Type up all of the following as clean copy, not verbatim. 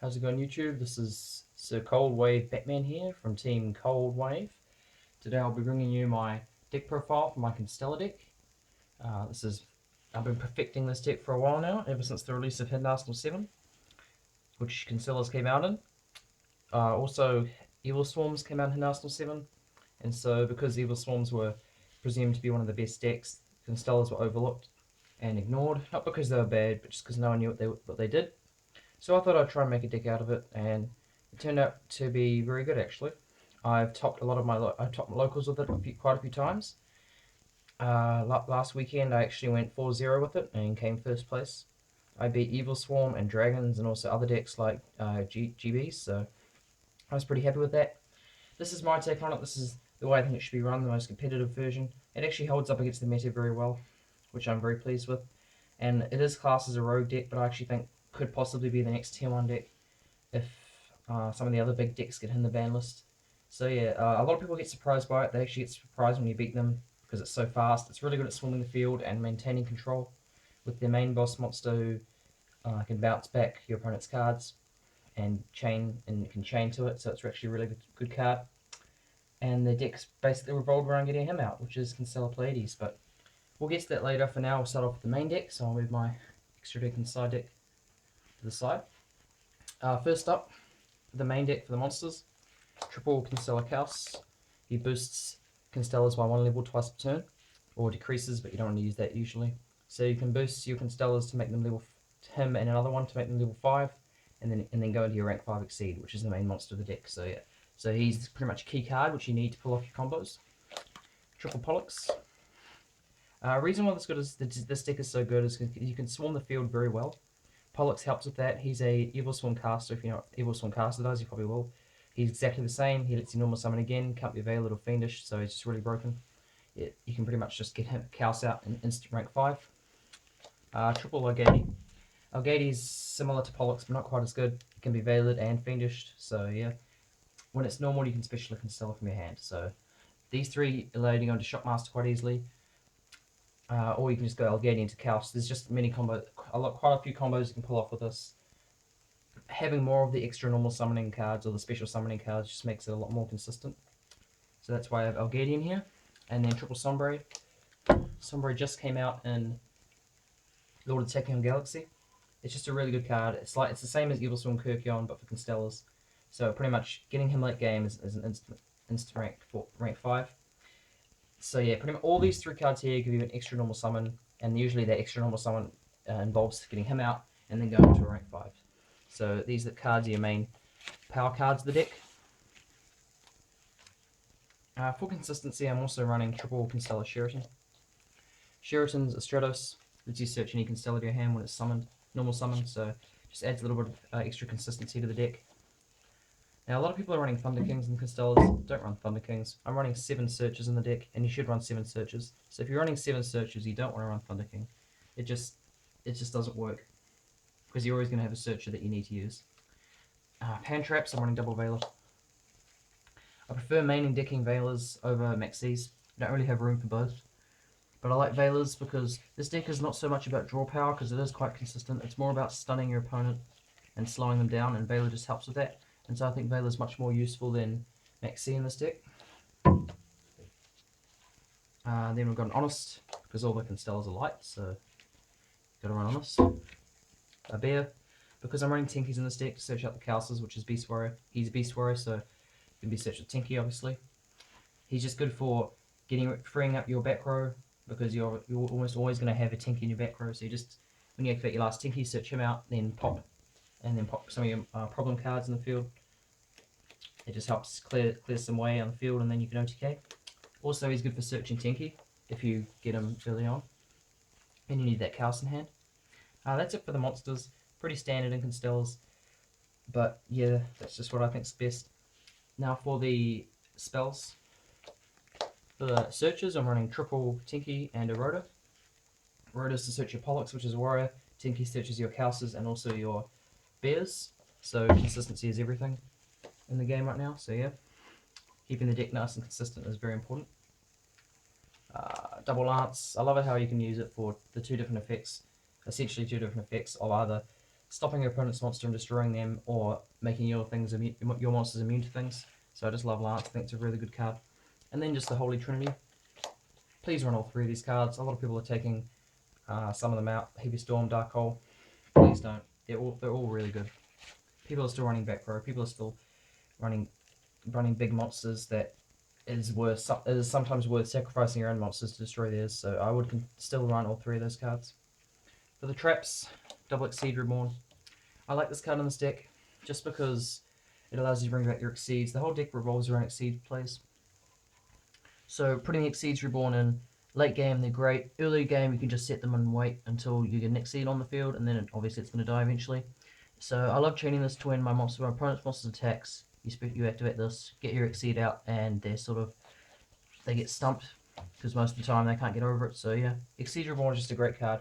How's it going, YouTube? This is Sir Coldwave Batman here from Team Coldwave. Today I'll be bringing you my deck profile for my Constellar deck. I've been perfecting this deck for a while now, ever since the release of Hidden Arsenal 7, which Constellars came out in. Also, Evil Swarms came out in Hidden Arsenal 7, and so because Evil Swarms were presumed to be one of the best decks, Constellars were overlooked and ignored, not because they were bad, but just because no one knew what they did. So I thought I'd try and make a deck out of it, and it turned out to be very good actually. I've topped I topped my locals with it quite a few times. Last weekend I actually went 4-0 with it and came first place. I beat Evil Swarm and Dragons and also other decks like GBs, so I was pretty happy with that. This is my take on it. This is the way I think it should be run, the most competitive version. It actually holds up against the meta very well, which I'm very pleased with. And it is classed as a rogue deck, but I actually think could possibly be the next tier 1 deck if some of the other big decks get in the ban list. So yeah, a lot of people get surprised by it. They actually get surprised when you beat them because it's so fast. It's really good at swarming the field and maintaining control with their main boss monster who can bounce back your opponent's cards and can chain to it. So it's actually a really good card. And the deck's basically revolved around getting him out, which is Constellar Pleiades. But we'll get to that later. For now, we'll start off with the main deck. So I'll move my extra deck and side deck to the side. First up, the main deck for the monsters, triple Constellar Chaos. He boosts Constellars by 1 level twice per turn, or decreases, but you don't want to use that usually. So you can boost your Constellars to make them level him and another one to make them level 5, and then go into your rank 5 Exceed, which is the main monster of the deck. So yeah, so he's pretty much a key card which you need to pull off your combos. Triple Pollux. Reason why this deck is so good is you can swarm the field very well. Pollux helps with that. He's a Evil Swarm caster. If you know what Evil Swarm caster does, you probably will. He's exactly the same. He lets you normal summon again. Can't be veiled or fiendish, so he's just really broken. You can pretty much just get him Chaos out in instant rank 5. Triple Algadi. Algadi's similar to Pollux, but not quite as good. It can be veiled and fiendish, so yeah. When it's normal, you can special Constellar from your hand. So these three allow you to go into Shockmaster quite easily. Or you can just go Algadi into Chaos. There's just quite a few combos you can pull off with this. Having more of the extra normal summoning cards or the special summoning cards just makes it a lot more consistent. So that's why I have Algadi in here. And then triple Sombre. Sombre just came out in Lord of Tachyon Galaxy. It's just a really good card. It's the same as Evil Swarm Kyrkion, but for Constellars. So pretty much getting him late game is an instant rank 5. So yeah, pretty much all these three cards here give you an extra normal summon, and usually that extra normal summon involves getting him out and then going to a rank 5. So these are the cards are your main power cards of the deck. For consistency, I'm also running triple Constellar Sheraton. Sheraton's a Stratos, lets you search any Constellar to your hand when it's summoned, normal summon, so just adds a little bit of extra consistency to the deck. Now, a lot of people are running Thunder Kings and Constellars. Don't run Thunder Kings. I'm running 7 searches in the deck, and you should run 7 searches. So if you're running 7 searches, you don't want to run Thunder King. It just doesn't work, because you're always going to have a searcher that you need to use. Pan Traps, I'm running double Veiler. I prefer maining decking Veilers over Maxis. I don't really have room for both. But I like Veilers because this deck is not so much about draw power, because it is quite consistent. It's more about stunning your opponent and slowing them down, and Veiler just helps with that. And so I think Veiler is much more useful than Maxi in this deck. Then we've got an Honest, because all the Constellars are light, so gotta run Honest. A Bear, because I'm running Tinkies in this deck to search out the Chaoses, which is Beast Warrior. He's a Beast Warrior, so it can be searched with Tinky, obviously. He's just good for freeing up your back row, because you're almost always going to have a Tinky in your back row, so you just, when you activate your last Tinky, search him out, then pop some of your problem cards in the field. It just helps clear some way on the field, and then you can OTK. Also, he's good for searching Tinky if you get him early on, and you need that Chaos in hand. That's it for the monsters. Pretty standard in Constellars, but yeah, that's just what I think's best. Now for the spells. For the searches, I'm running triple Tinky and a Rhoda. Rhoda's to search your Pollux, which is a warrior. Tinky searches your Chaoses and also your Bears. So consistency is everything in the game right now. So yeah, keeping the deck nice and consistent is very important. Double Lance, I love it how you can use it for the 2 different effects. Essentially 2 different effects of either stopping your opponent's monster and destroying them, or making your monsters immune to things. So I just love Lance. I think it's a really good card. And then just the Holy Trinity. Please run all 3 of these cards. A lot of people are taking some of them out. Heavy Storm, Dark Hole. Please don't. They're all really good. People are still running back row. People are still running big monsters that is sometimes worth sacrificing your own monsters to destroy theirs. So I would still run all 3 of those cards. For the traps, double Exceed Reborn. I like this card in this deck just because it allows you to bring back your Exceeds. The whole deck revolves around Exceed plays. So putting Exceeds Reborn in late game, they're great. Early game, you can just set them and wait until you get an Exceed on the field, and then obviously it's going to die eventually. So I love chaining this to when my opponent's monster attacks. You activate this, get your Exceed out, and they get stumped because most of the time they can't get over it. So yeah, Exceed Reborn is just a great card.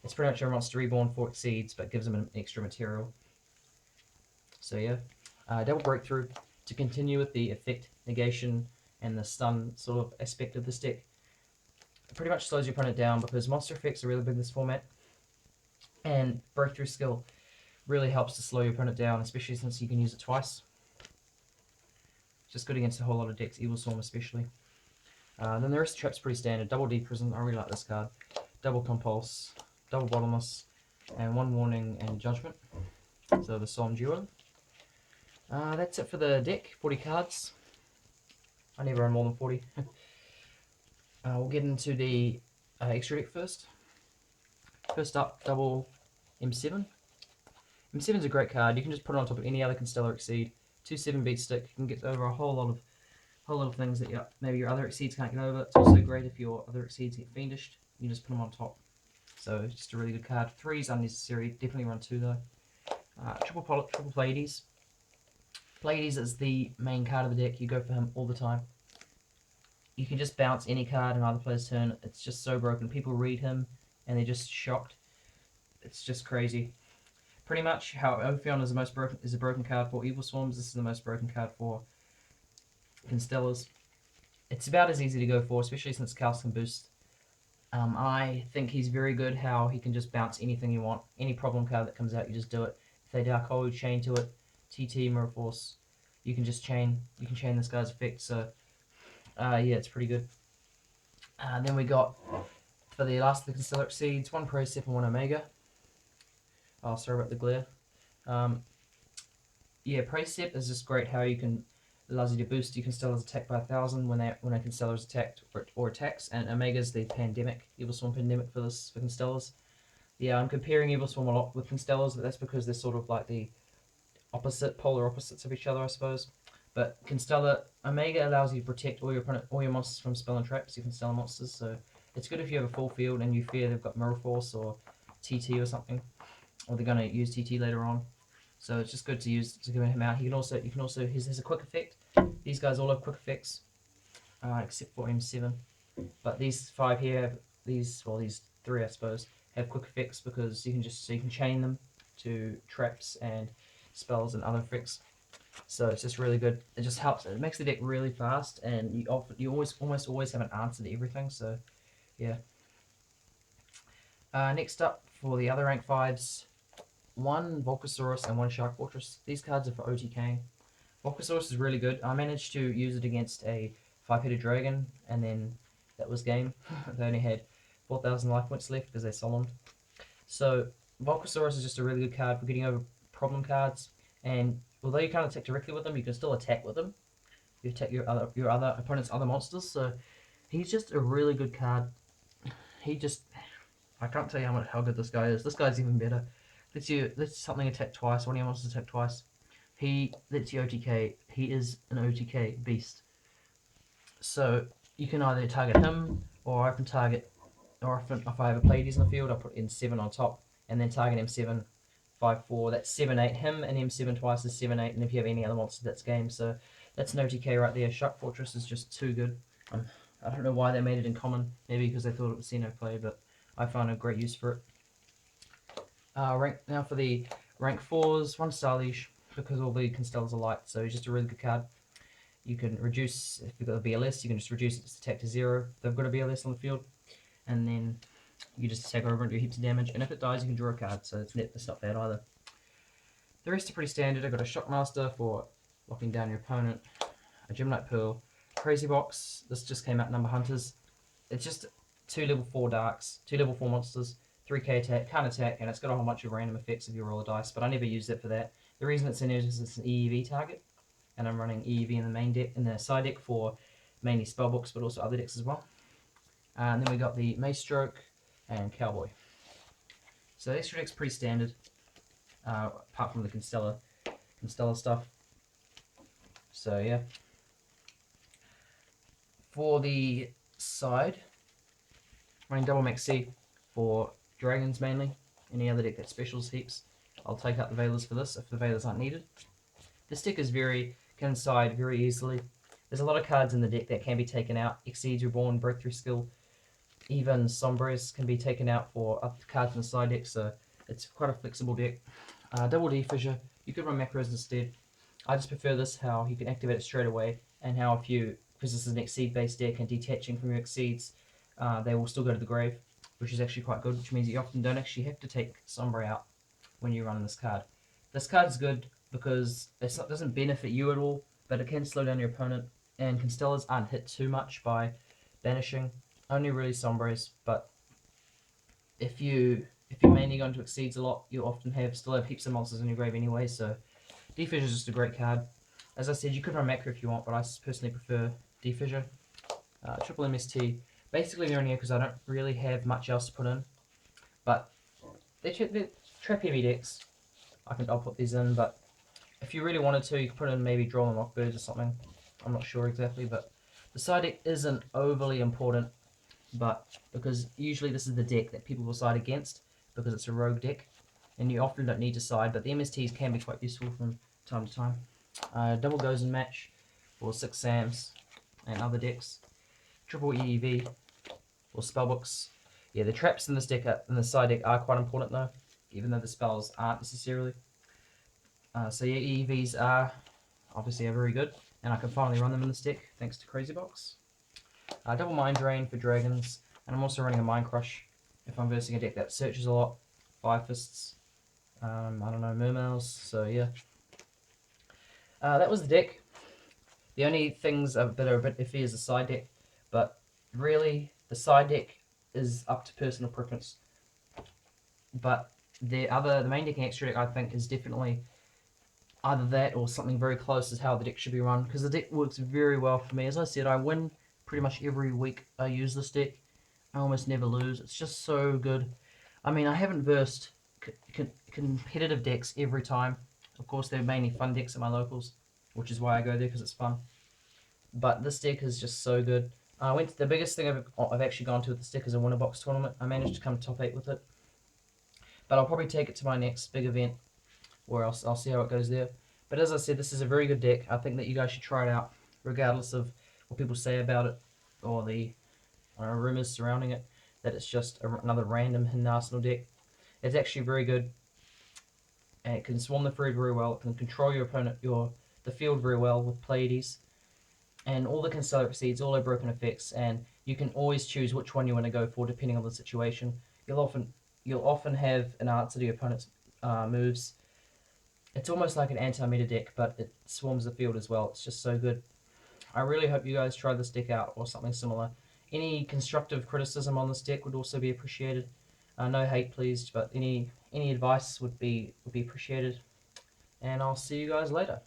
It's pretty much a monster reborn for Exceeds, but gives them an extra material. So yeah, Double Breakthrough to continue with the effect negation and the stun sort of aspect of this deck. It pretty much slows your opponent down because monster effects are really big in this format, and Breakthrough skill really helps to slow your opponent down, especially since you can use it twice. It's just good against a whole lot of decks, Evil Swarm especially. Then the rest of the trap's pretty standard. Double D Prison, I really like this card. Double Compulse, Double Bottomless, and 1 Warning and Judgment. So the Solemn Duo. That's it for the deck, 40 cards. I never run more than 40. We'll get into the extra deck first. First up, double M7. M7 is a great card. You can just put it on top of any other Constellar Exceed. 2/7 beat stick. You can get over a whole lot of things that maybe your other Exceeds can't get over. It's also great if your other Exceeds get fiendished. You just put them on top. So it's just a really good card. 3 is unnecessary. Definitely run 2 though. Triple Pleiades. Pleiades is the main card of the deck. You go for him all the time. You can just bounce any card in either player's turn. It's just so broken. People read him and they're just shocked. It's just crazy. Pretty much how Ophion is a broken card for Evil Swarms. This is the most broken card for Constellars. It's about as easy to go for, especially since Chaos can boost. I think he's very good how he can just bounce anything you want. Any problem card that comes out, you just do it. If they Dark Hole, you chain to it. TT, Mirror Force, you can just chain. You can chain this guy's effect. So yeah, it's pretty good. Then we got, for the last of the Constellar Exceeds, 1 Procep and 1 Omega. Oh, sorry about the glare. Yeah, Procep is just great how allows you to boost your Constellar's attack by 1,000 when a Constellar is attacked or attacks, and Omega's the Pandemic, Evil Swarm Pandemic for Constellars. Yeah, I'm comparing Evil Swarm a lot with Constellars, but that's because they're sort of like the polar opposites of each other, I suppose. But Constellar Omega allows you to protect all your monsters from spell and traps, your Constellar monsters. So it's good if you have a full field and you fear they've got Mirror Force or TT or something, or they're going to use TT later on. So it's just good to use to get him out. He has a quick effect. These guys all have quick effects, except for M7. But these 5 here have these 3 I suppose have quick effects because you can chain them to traps and spells and other effects. So it's just really good. It just helps. It makes the deck really fast, and you almost always have an answer to everything. So yeah. Next up for the other rank 5s, 1 Volcasaurus and 1 Shark Fortress. These cards are for OTKing. Volcasaurus is really good. I managed to use it against a 5-headed dragon, and then that was game. They only had 4,000 life points left because they solomed. So Volcasaurus is just a really good card for getting over problem cards, and although you can't attack directly with them, you can still attack with them. You attack your other opponent's other monsters. So he's just a really good card. I can't tell you how good this guy is. This guy's even better. Lets something attack twice. One of your monsters attack twice. He lets you OTK. He is an OTK beast. So you can either target him, or I can target, or if I have a Pleiades in the field, I put M7 on top, and then target M7, 5/4. That's 7/8. Him and M7 twice is 7/8. And if you have any other monster, that's game. So that's an OTK right there. Shark Fortress is just too good. I don't know why they made it in common. Maybe because they thought it was Xeno play, but I found a great use for it. Now for the rank 4s, 1 Starliege, because all the Constellars are light, so he's just a really good card. You can reduce, if you've got a BLS, you can just reduce its attack to 0. They've got a BLS on the field, and then you just attack over and do heaps of damage, and if it dies, you can draw a card, so it's not bad either. The rest are pretty standard. I've got a Shockmaster for locking down your opponent, a Gymnite Pearl, Crazy Box. This just came out, Number Hunters. It's just 2 level 4 darks, 2 level 4 monsters, 3k attack, can't attack, and it's got a whole bunch of random effects if you roll a dice, but I never used it for that. The reason it's in here is it's an EEV target, and I'm running EEV in the main deck, in the side deck for mainly spellbooks, but also other decks as well. And then we got the Mace Stroke and Cowboy. So the extra deck's pretty standard, apart from the Constellar stuff. So yeah. For the side, running double Maxi for dragons mainly. Any other deck that specials heaps, I'll take out the Veilers for this if the Veilers aren't needed. This deck is can side very easily. There's a lot of cards in the deck that can be taken out. Exceeds Reborn, Breakthrough Skill, even Sombres can be taken out for other cards in the side deck, so it's quite a flexible deck. Double D Fissure, you could run macros instead. I just prefer this, how you can activate it straight away, and how if you, because this is an Exceed based deck and detaching from your Exceeds, they will still go to the grave, which is actually quite good, which means you often don't actually have to take Sombre out when you run this card. This card is good because it doesn't benefit you at all, but it can slow down your opponent, and Constellars aren't hit too much by banishing, only really Sombres, but if you mainly go into Exceeds a lot, you often still have heaps of monsters in your grave anyway, so D-Fissure is just a great card. As I said, you could run Macro if you want, but I personally prefer D-Fissure. Triple MST, basically they're in here because I don't really have much else to put in, but they're trap heavy decks. I'll put these in, but if you really wanted to, you could put in maybe Draw and Mockbirds or something. I'm not sure exactly, but the side deck isn't overly important, but because usually this is the deck that people will side against because it's a rogue deck, and you often don't need to side, but the MSTs can be quite useful from time to time. Double Goes and Match for 6 Sams and other decks. Triple EEV or Spellbooks. Yeah, the traps in this deck, in the side deck, are quite important though, even though the spells aren't necessarily. So yeah, EEVs are obviously very good, and I can finally run them in this deck thanks to Crazy Box. Double Mind Drain for dragons, and I'm also running a Mind Crush if I'm versing a deck that searches a lot. Fire Fists, I don't know, Mermails, so yeah. That was the deck. The only things that are a bit iffy is the side deck, but really the side deck is up to personal preference. But the main deck and extra deck I think is definitely either that or something very close is how the deck should be run, because the deck works very well for me. As I said, I win pretty much every week I use this deck. I almost never lose. It's just so good. I mean, I haven't versed competitive decks every time. Of course, they're mainly fun decks at my locals, which is why I go there, because it's fun. But this deck is just so good. The biggest thing I've actually gone to with this deck is a winter box tournament. I managed to come top 8 with it. But I'll probably take it to my next big event, where I'll see how it goes there. But as I said, this is a very good deck. I think that you guys should try it out, regardless of what people say about it, or the rumors surrounding it, that it's just another random hidden arsenal deck. It's actually very good. And it can swarm the field very well. It can control your opponent, the field very well with Pleiades. And all the Constellar Exceeds, all their broken effects, and you can always choose which one you want to go for depending on the situation. You'll often have an answer to your opponent's moves. It's almost like an anti-meta deck, but it swarms the field as well. It's just so good. I really hope you guys try this deck out or something similar. Any constructive criticism on this deck would also be appreciated. No hate, please, but any advice would be appreciated. And I'll see you guys later.